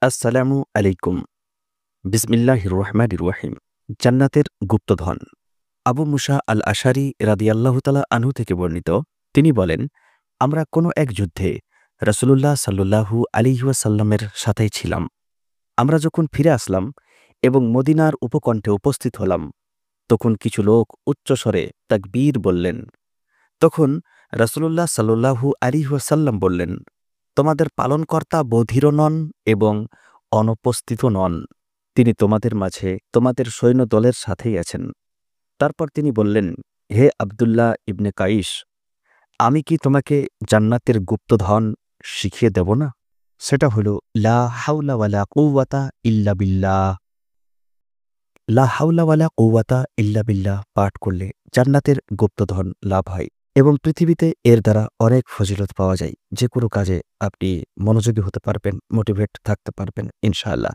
আসসালামু আলাইকুম। বিসমিল্লাহির রহমানির রহিম। জান্নাতের গুপ্তধন। আবু মুসা আল আশারি রাদিয়াল্লাহু তাআলা আনহু থেকে বর্ণিত, তিনি বলেন, আমরা কোনো এক যুদ্ধে রাসূলুল্লাহ সাল্লাল্লাহু আলাইহি ওয়াসাল্লামের সাথেই ছিলাম। আমরা যখন ফিরে আসলাম এবং মদিনার উপকণ্ঠে উপস্থিত হলাম, তখন কিছু লোক উচ্চস্বরে তাকবীর বললেন। তখন রাসূলুল্লাহ সাল্লাল্লাহু আলাইহি ওয়াসাল্লাম বললেন, তোমাদের পালনকর্তা বধিরও নন এবং অনুপস্থিতও নন। তিনি তোমাদের মাঝে তোমাদের সৈন্যদলের সাথেই আছেন। তারপর তিনি বললেন, হে আব্দুল্লাহ ইবনে কাইস, আমি কি তোমাকে জান্নাতের গুপ্তধন শিখিয়ে দেব না? সেটা হলো লা হাওলা ওয়ালা কুওয়াতা ইল্লা বিল্লাহ। লা হাওলা ওয়ালা কুওয়াতা ইল্লা বিল্লাহ পাঠ করলে জান্নাতের গুপ্তধন লাভ হয় এবং পৃথিবীতে এর দ্বারা অনেক ফজিলত পাওয়া যায়। যে কোনো কাজে আপনি মনোযোগী হতে পারবেন, মোটিভেট থাকতে পারবেন ইনশাআল্লাহ।